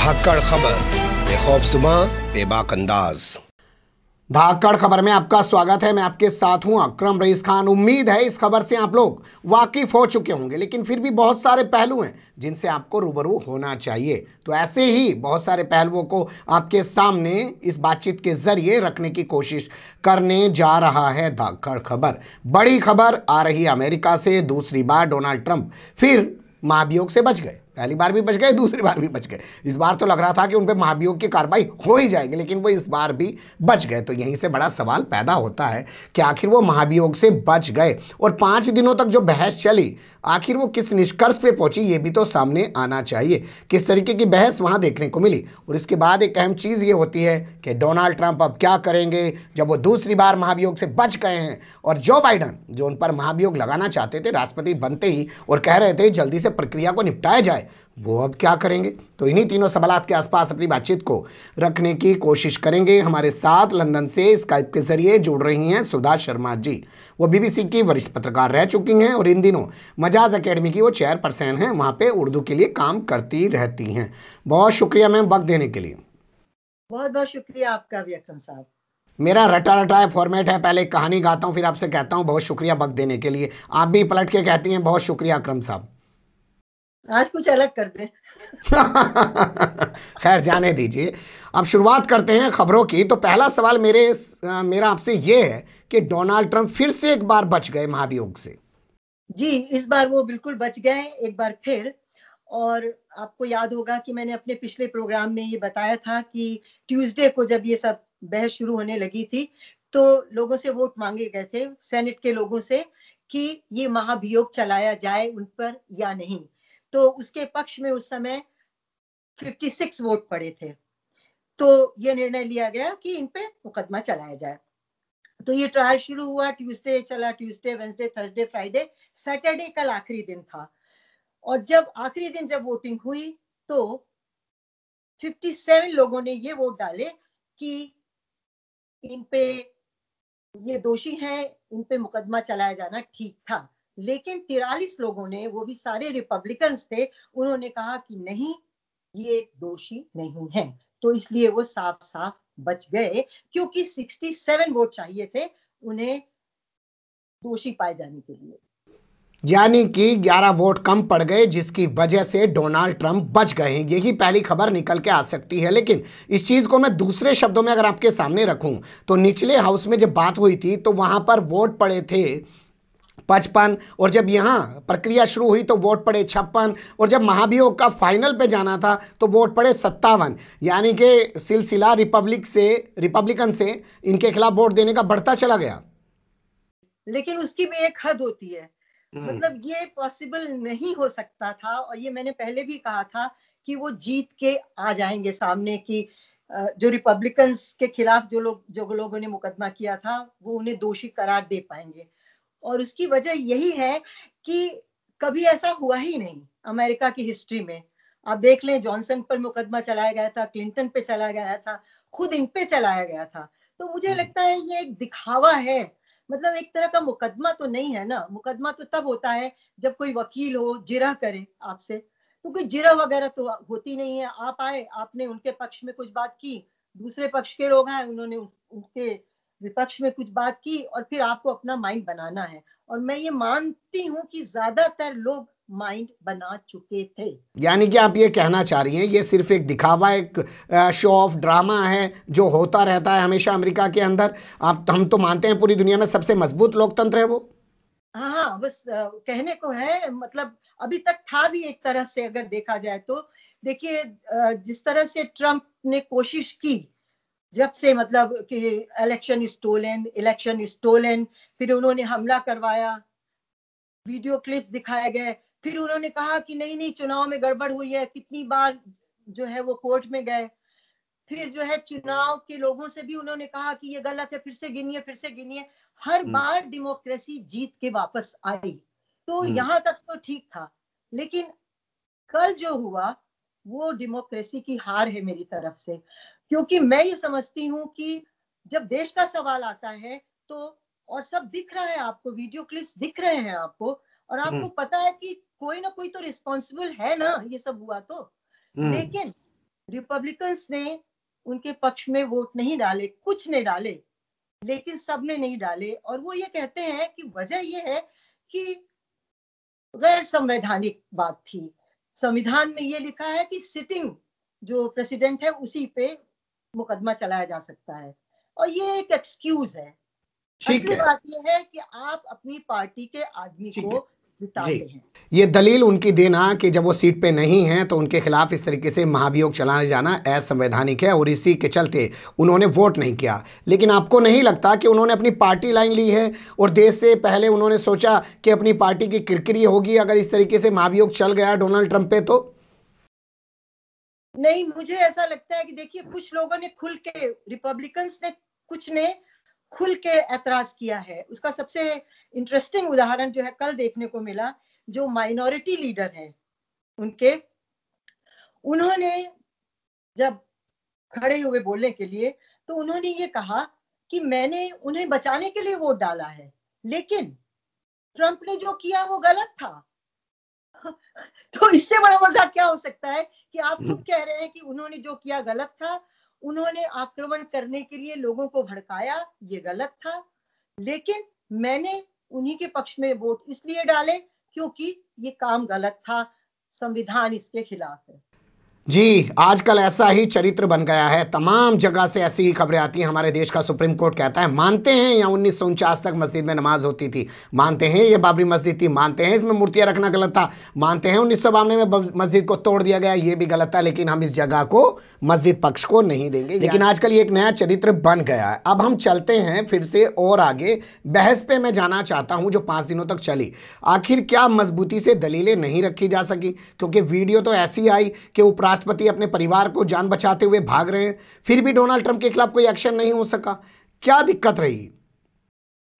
धाकड़ खबर, बेखौफसमा बेबाक अंदाज। धाकड़ खबर में आपका स्वागत है। मैं आपके साथ हूं अकरम रईस खान। उम्मीद है इस खबर से आप लोग वाकिफ हो चुके होंगे, लेकिन फिर भी बहुत सारे पहलू हैं जिनसे आपको रूबरू होना चाहिए। तो ऐसे ही बहुत सारे पहलुओं को आपके सामने इस बातचीत के जरिए रखने की कोशिश करने जा रहा है धाकड़ खबर। बड़ी खबर आ रही अमेरिका से। दूसरी बार डोनाल्ड ट्रंप फिर महाभियोग से बच गए। पहली बार भी बच गए, दूसरी बार भी बच गए। इस बार तो लग रहा था कि उन पर महाभियोग की कार्रवाई हो ही जाएगी, लेकिन वो इस बार भी बच गए। तो यहीं से बड़ा सवाल पैदा होता है कि आखिर वो महाभियोग से बच गए और 5 दिनों तक जो बहस चली, आखिर वो किस निष्कर्ष पे पहुंची, ये भी तो सामने आना चाहिए। किस तरीके की बहस वहां देखने को मिली। और इसके बाद एक अहम चीज़ ये होती है कि डोनाल्ड ट्रंप अब क्या करेंगे जब वो दूसरी बार महाभियोग से बच गए हैं। और जो बाइडन, जो उन पर महाभियोग लगाना चाहते थे राष्ट्रपति बनते ही और कह रहे थे जल्दी से प्रक्रिया को निपटाया जाए, वो अब क्या करेंगे। तो इन्हीं तीनों सवालात के आसपास अपनी बातचीत को रखने की कोशिश करेंगे। हमारे साथ लंदन से स्काइप के जरिए जुड़ रही हैं सुधा शर्मा जी। वो बीबीसी की वरिष्ठ पत्रकार रह चुकी हैं और इन दिनों मजाज एकेडमी की वो चेयरपर्सन हैं। वहाँ पे उर्दू के लिए काम करती रहती हैं। बहुत शुक्रिया मैम वक्त देने के लिए। बहुत बहुत शुक्रिया आपका भी अकरम साहब। मेरा रटा रटाया फॉर्मेट है, पहले कहानी गाता हूँ फिर आपसे कहता हूँ बहुत शुक्रिया वक्त देने के लिए। आप भी पलट के कहती हैं बहुत शुक्रिया अकरम साहब। आज कुछ अलग कर दें। खैर जाने दीजिए। अब शुरुआत करते हैं खबरों की। तो पहला सवाल मेरा आपसे ये है कि डोनाल्ड ट्रंप फिर से एक बार बच गए महाभियोग से। जी, इस बार वो बिल्कुल बच गए एक बार फिर। और आपको याद होगा कि मैंने अपने पिछले प्रोग्राम में ये बताया था कि ट्यूसडे को जब ये सब बहस शुरू होने लगी थी तो लोगों से वोट मांगे गए थे, सेनेट के लोगों से, कि ये महाभियोग चलाया जाए उन पर या नहीं। तो उसके पक्ष में उस समय 56 वोट पड़े थे। तो ये निर्णय लिया गया कि इन पे मुकदमा चलाया जाए। तो ये ट्रायल शुरू हुआ, ट्यूसडे चला, Tuesday, Wednesday, Thursday, Friday, Saturday कल आखिरी दिन था। और जब आखिरी दिन जब वोटिंग हुई तो 57 लोगों ने ये वोट डाले कि इन पे ये दोषी हैं, इन पे मुकदमा चलाया जाना ठीक था। लेकिन 43 लोगों ने, वो भी सारे रिपब्लिकन्स थे, उन्होंने कहा कि नहीं, ये दोषी नहीं है। तो इसलिए वो साफ साफ बच गए, क्योंकि 67 वोट चाहिए थे उन्हें दोषी पाए जाने के लिए। यानी कि 11 वोट कम पड़ गए, जिसकी वजह से डोनाल्ड ट्रंप बच गए हैं। यही पहली खबर निकल के आ सकती है। लेकिन इस चीज़ को मैं दूसरे शब्दों में अगर आपके सामने रखूं तो निचले हाउस में जब बात हुई थी तो वहां पर वोट पड़े थे 55 और जब यहाँ प्रक्रिया शुरू हुई तो वोट पड़े 56 और जब महाभियोग का फाइनल पे जाना था तो वोट पड़े 57। यानी कि सिलसिला रिपब्लिकन से इनके खिलाफ वोट देने का बढ़ता चला गया। लेकिन उसकी भी एक हद होती है। मतलब ये पॉसिबल नहीं हो सकता था, और ये मैंने पहले भी कहा था कि वो जीत के आ जाएंगे सामने, कि जो रिपब्लिकन्स के खिलाफ जो लोगों ने मुकदमा किया था वो उन्हें दोषी करार दे पाएंगे। और उसकी वजह यही है कि कभी ऐसा हुआ ही नहीं अमेरिका की हिस्ट्री में। आप देख लें, जॉनसन पर मुकदमा चलाया गया था, क्लिंटन पे चलाया गया था, खुद इन पे चलाया गया था। तो मुझे लगता है ये एक दिखावा है। मतलब एक तरह का मुकदमा तो नहीं है ना। मुकदमा तो तब होता है जब कोई वकील हो, जिरह करे आपसे। तो कोई जिरह वगैरह तो होती नहीं है। आप आए, आपने उनके पक्ष में कुछ बात की, दूसरे पक्ष के लोग आए, उन्होंने उनके विपक्ष में कुछ बात की, और फिर आपको अपना माइंड बनाना है। और मैं ये मानती हूँ कि ज्यादातर लोग माइंड बना चुके थे। यानी कि आप ये कहना चाह रही हैं ये सिर्फ एक दिखावा, एक शो ऑफ ड्रामा है जो होता रहता है हमेशा अमेरिका के अंदर। हम तो मानते हैं पूरी दुनिया में सबसे मजबूत लोकतंत्र है वो। हाँ हाँ, बस कहने को है। मतलब अभी तक था भी एक तरह से, अगर देखा जाए तो। देखिए, जिस तरह से ट्रम्प ने कोशिश की, जब से मतलब कि इलेक्शन स्टोलन, फिर उन्होंने हमला करवाया, वीडियो क्लिप्स दिखाए गए, फिर उन्होंने कहा कि नहीं नहीं, चुनाव में गड़बड़ हुई है, कितनी बार जो है वो कोर्ट में गए। फिर जो है चुनाव के लोगों से भी उन्होंने कहा कि ये गलत है, फिर से गिनिए, फिर से गिनिए। हर बार डेमोक्रेसी जीत के वापस आई। तो यहाँ तक तो ठीक था। लेकिन कल जो हुआ वो डेमोक्रेसी की हार है मेरी तरफ से। क्योंकि मैं ये समझती हूँ कि जब देश का सवाल आता है तो, और सब दिख रहा है आपको, वीडियो क्लिप्स दिख रहे हैं आपको, और आपको पता है कि कोई ना कोई तो रिस्पॉन्सिबल है ना, ये सब हुआ तो। लेकिन रिपब्लिकन्स ने उनके पक्ष में वोट नहीं डाले, कुछ नहीं डाले, लेकिन सबने नहीं डाले। और वो ये कहते हैं कि वजह ये है कि गैर संवैधानिक बात थी। संविधान में ये लिखा है कि सिटिंग जो प्रेसिडेंट है उसी पे मुकदमा चलाया जा सकता है, और ये एक एक्सक्यूज है। ठीक असली है। बात यह है कि आप अपनी पार्टी के आदमी ठीक है को जिताते जी। हैं। ये दलील उनकी देना कि जब वो सीट पे नहीं हैं तो उनके खिलाफ इस तरीके से महाभियोग चलाने जाना असंवैधानिक है और इसी के चलते उन्होंने वोट नहीं किया। लेकिन आपको नहीं लगता कि उन्होंने अपनी पार्टी लाइन ली है और देश से पहले उन्होंने सोचा कि अपनी पार्टी की किरकिरी होगी अगर इस तरीके से महाभियोग चल गया डोनाल्ड ट्रंप पे? तो नहीं, मुझे ऐसा लगता है कि देखिए, कुछ लोगों ने खुल के, रिपब्लिकन्स ने कुछ ने खुल के ऐतराज किया है। उसका सबसे इंटरेस्टिंग उदाहरण जो है कल देखने को मिला, जो माइनॉरिटी लीडर हैं उनके, उन्होंने जब खड़े हुए बोलने के लिए, तो उन्होंने ये कहा कि मैंने उन्हें बचाने के लिए वोट डाला है, लेकिन ट्रंप ने जो किया वो गलत था। तो इससे बड़ा मजाक क्या हो सकता है कि आप खुद कह रहे हैं कि उन्होंने जो किया गलत था, उन्होंने आक्रमण करने के लिए लोगों को भड़काया, ये गलत था, लेकिन मैंने उन्हीं के पक्ष में वोट इसलिए डाले क्योंकि ये काम गलत था, संविधान इसके खिलाफ है। जी, आजकल ऐसा ही चरित्र बन गया है। तमाम जगह से ऐसी ही खबरें आती हैं। हमारे देश का सुप्रीम कोर्ट कहता है मानते हैं यहाँ 1949 तक मस्जिद में नमाज होती थी, मानते हैं ये बाबरी मस्जिद थी, मानते हैं इसमें मूर्तियां रखना गलत था, मानते हैं 1992 में मस्जिद को तोड़ दिया गया, ये भी गलत था, लेकिन हम इस जगह को मस्जिद पक्ष को नहीं देंगे। लेकिन आजकल ये एक नया चरित्र बन गया है। अब हम चलते हैं फिर से और आगे। बहस पे मैं जाना चाहता हूँ जो 5 दिनों तक चली। आखिर क्या मजबूती से दलीलें नहीं रखी जा सकी? क्योंकि वीडियो तो ऐसी आई कि उपराष्ट्रपति अपने परिवार को जान बचाते हुए भाग रहे हैं, फिर भी डोनाल्ड ट्रंप के खिलाफ कोई एक्शन नहीं हो सका। क्या दिक्कत रही?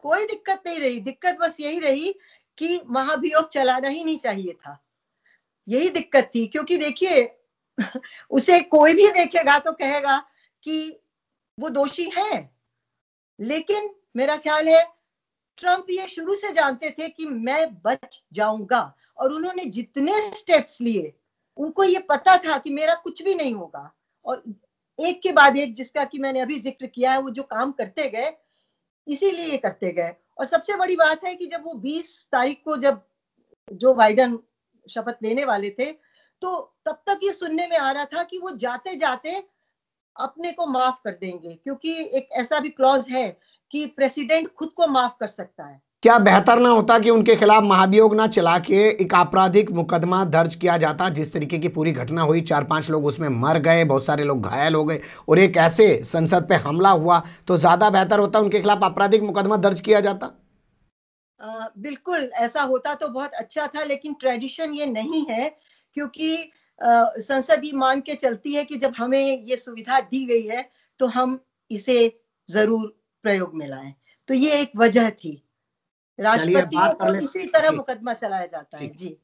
कोई दिक्कत नहीं रही। दिक्कत बस यही रही कि महाभियोग चलाना ही नहीं चाहिए था, यही दिक्कत थी। क्योंकि देखिए, उसे कोई भी देखेगा तो कहेगा कि वो दोषी है, लेकिन मेरा ख्याल है ट्रंप ये शुरू से जानते थे कि मैं बच जाऊंगा, और उन्होंने जितने स्टेप्स लिए, उनको ये पता था कि मेरा कुछ भी नहीं होगा, और एक के बाद एक, जिसका कि मैंने अभी जिक्र किया है, वो जो काम करते गए, इसीलिए करते गए। और सबसे बड़ी बात है कि जब वो 20 तारीख को जब जो बाइडेन शपथ लेने वाले थे, तो तब तक ये सुनने में आ रहा था कि वो जाते जाते अपने को माफ कर देंगे, क्योंकि एक ऐसा भी क्लॉज है कि प्रेसिडेंट खुद को माफ कर सकता है। क्या बेहतर ना होता कि उनके खिलाफ महाभियोग ना चला के एक आपराधिक मुकदमा दर्ज किया जाता? जिस तरीके की पूरी घटना हुई, 4-5 लोग उसमें मर गए, बहुत सारे लोग घायल हो गए, और एक ऐसे संसद पे हमला हुआ, तो ज्यादा बेहतर होता उनके खिलाफ आपराधिक मुकदमा दर्ज किया जाता। बिल्कुल ऐसा होता तो बहुत अच्छा था, लेकिन ट्रेडिशन ये नहीं है, क्योंकि संसद ये मान के चलती है कि जब हमें ये सुविधा दी गई है तो हम इसे जरूर प्रयोग में लाएं। तो ये एक वजह थी। राष्ट्रपतियों को इसी तरह मुकदमा चलाया जाता है। जी,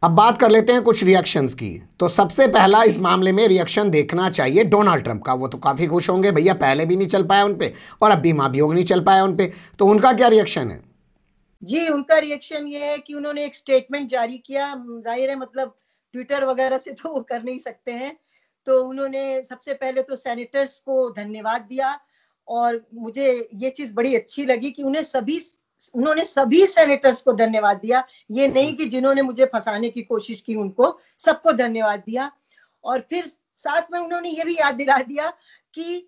अब बात कर लेते हैं कुछ रिएक्शंस की। तो सबसे पहला इस मामले में रिएक्शन देखना चाहिए डोनाल्ड ट्रंप का। वो तो काफी खुश होंगे, भैया पहले भी नहीं चल पाया उन पे और अब भी महाभियोग नहीं चल पाया उन पे, तो उनका क्या रिएक्शन है? जी, उनका रिएक्शन ये है कि उन्होंने एक स्टेटमेंट जारी किया। जाहिर है, मतलब ट्विटर वगैरह से तो वो कर नहीं सकते हैं, तो उन्होंने सबसे पहले तो सेनेटर्स को धन्यवाद दिया, और मुझे ये चीज बड़ी अच्छी लगी कि उन्होंने सभी सेनेटर्स को धन्यवाद दिया। ये नहीं कि जिन्होंने मुझे फंसाने की कोशिश की, उनको सबको धन्यवाद दिया। और फिर साथ में उन्होंने ये भी याद दिला दिया कि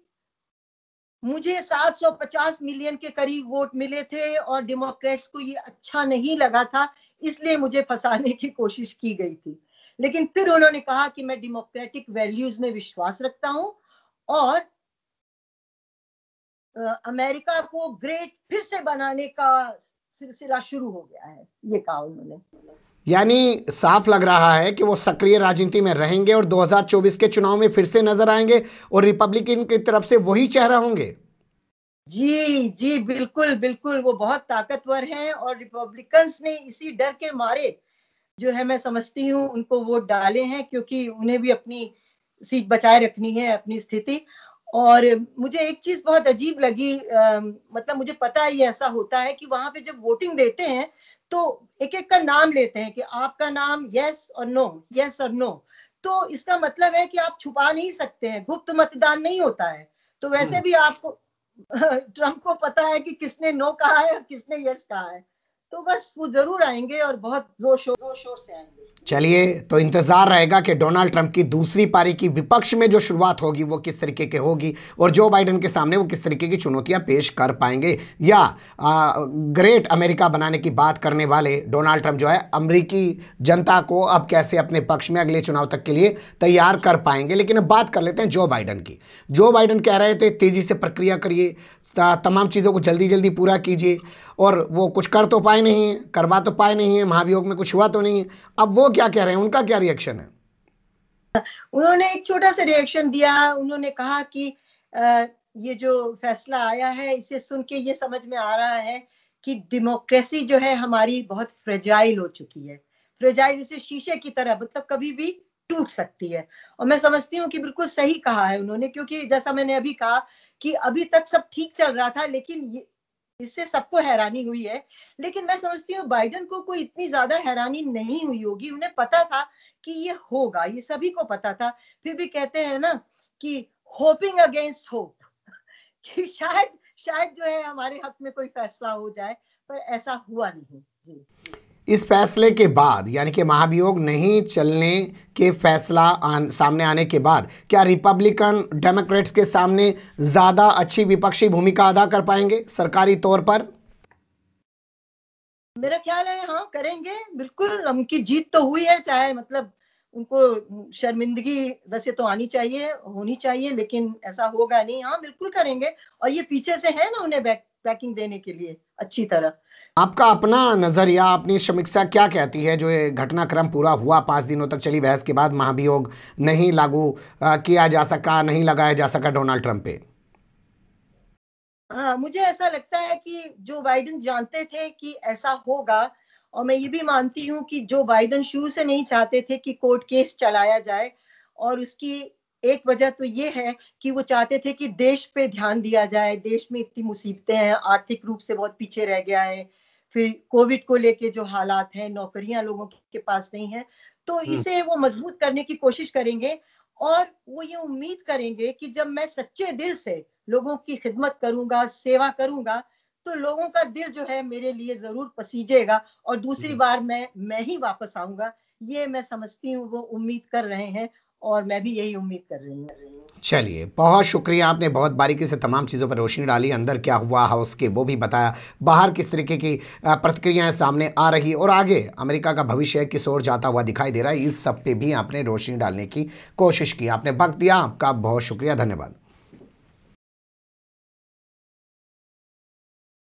मुझे 750 मिलियन के करीब वोट मिले थे और डेमोक्रेट्स को ये अच्छा नहीं लगा था, इसलिए मुझे फंसाने की कोशिश की गई थी। लेकिन फिर उन्होंने कहा कि मैं डेमोक्रेटिक वैल्यूज में विश्वास रखता हूं, और अमेरिका को ग्रेट फिर से बनाने का सिलसिला शुरू हो गया है, ये कहा उन्होंने। यानी साफ लग रहा है कि वो सक्रिय राजनीति में रहेंगे और 2024 के चुनाव में फिर से नजर आएंगे और रिपब्लिकन की तरफ से वही चेहरा होंगे। जी जी, बिल्कुल बिल्कुल, वो बहुत ताकतवर हैं, और रिपब्लिकन्स ने इसी डर के मारे, जो है, मैं समझती हूँ, उनको वोट डाले हैं, क्योंकि उन्हें भी अपनी सीट बचाए रखनी है, अपनी स्थिति। और मुझे एक चीज बहुत अजीब लगी, मतलब मुझे पता है ये ऐसा होता है कि वहां पे जब वोटिंग देते हैं तो एक एक का नाम लेते हैं कि आपका नाम यस और नो, यस और नो। तो इसका मतलब है कि आप छुपा नहीं सकते हैं, गुप्त मतदान नहीं होता है। तो वैसे भी आपको ट्रम्प को पता है कि किसने नो कहा है और किसने यस कहा है, तो बस वो जरूर आएंगे और बहुत जोर शोर से आएंगे। चलिए, तो इंतजार रहेगा कि डोनाल्ड ट्रंप की दूसरी पारी की विपक्ष में जो शुरुआत होगी वो किस तरीके की होगी और जो बाइडेन के सामने वो किस तरीके की चुनौतियां पेश कर पाएंगे, या ग्रेट अमेरिका बनाने की बात करने वाले डोनाल्ड ट्रंप जो है अमेरिकी जनता को अब कैसे अपने पक्ष में अगले चुनाव तक के लिए तैयार कर पाएंगे। लेकिन अब बात कर लेते हैं जो बाइडेन की। जो बाइडेन कह रहे थे तेजी से प्रक्रिया करिए, तमाम चीज़ों को जल्दी जल्दी पूरा कीजिए, और वो कुछ कर तो पाए नहीं, करवा तो पाए नहीं है, महाभियोग में कुछ हुआ तो नहीं है। अब वो क्या कह रहे हैं, उनका क्या रिएक्शन है? उन्होंने एक छोटा सा रिएक्शन दिया। उन्होंने कहा कि ये जो फैसला आया है इसे सुन के ये समझ में आ रहा है कि डेमोक्रेसी जो है हमारी बहुत फ्रेजाइल हो चुकी है। फ्रेजाइल जैसे शीशे की तरह, मतलब कभी भी टूट सकती है। और मैं समझती हूँ कि बिल्कुल सही कहा है उन्होंने, क्योंकि जैसा मैंने अभी कहा कि अभी तक सब ठीक चल रहा था, लेकिन इससे सबको हैरानी हुई है। लेकिन मैं समझती हूँ बाइडेन को कोई इतनी ज्यादा हैरानी नहीं हुई होगी। उन्हें पता था कि ये होगा, ये सभी को पता था। फिर भी कहते हैं ना कि होपिंग अगेंस्ट होप, कि शायद जो है हमारे हक में कोई फैसला हो जाए, पर ऐसा हुआ नहीं। जी। इस फैसले के बाद, यानी कि महाभियोग नहीं चलने के फैसला सामने आने के बाद, क्या रिपब्लिकन डेमोक्रेट्स के सामने ज्यादा अच्छी विपक्षी भूमिका अदा कर पाएंगे सरकारी तौर पर? मेरा ख्याल है हाँ, करेंगे बिल्कुल। उनकी जीत तो हुई है, चाहे मतलब उनको शर्मिंदगी वैसे तो आनी चाहिए, होनी चाहिए, लेकिन ऐसा होगा नहीं। हाँ, बिल्कुल करेंगे। और ये पीछे से है ना उन्हें बैकिंग देने के लिए अच्छी तरह। आपका अपना नजरिया, अपनी समीक्षा क्या कहती है? जो ये घटनाक्रम पूरा हुआ, 5 दिनों तक चली बहस के बाद महाभियोग नहीं लागू किया जा सका, नहीं लगाया जा सका डोनाल्ड ट्रंप पे। हाँ, मुझे ऐसा लगता है कि जो बाइडेन जानते थे कि ऐसा होगा, और मैं ये भी मानती हूँ कि जो बाइडेन शुरू से नहीं चाहते थे कि कोर्ट केस चलाया जाए, और उसकी एक वजह तो ये है कि वो चाहते थे कि देश पे ध्यान दिया जाए। देश में इतनी मुसीबतें हैं, आर्थिक रूप से बहुत पीछे रह गया है, फिर कोविड को लेके जो हालात हैं, नौकरियां लोगों के पास नहीं है, तो इसे वो मजबूत करने की कोशिश करेंगे। और वो ये उम्मीद करेंगे कि जब मैं सच्चे दिल से लोगों की खिदमत करूंगा, सेवा करूंगा, तो लोगों का दिल जो है मेरे लिए जरूर पसीजेगा और दूसरी बार मैं ही वापस आऊंगा। ये मैं समझती हूँ वो उम्मीद कर रहे हैं, और मैं भी यही उम्मीद कर रही हूँ। चलिए, बहुत शुक्रिया, आपने बहुत बारीकी से तमाम चीज़ों पर रोशनी डाली। अंदर क्या हुआ हाउस के वो भी बताया, बाहर किस तरीके की प्रतिक्रियाएं सामने आ रही और आगे अमेरिका का भविष्य किस ओर जाता हुआ दिखाई दे रहा है, इस सब पे भी आपने रोशनी डालने की कोशिश की। आपने वक्त दिया, आपका बहुत शुक्रिया, धन्यवाद।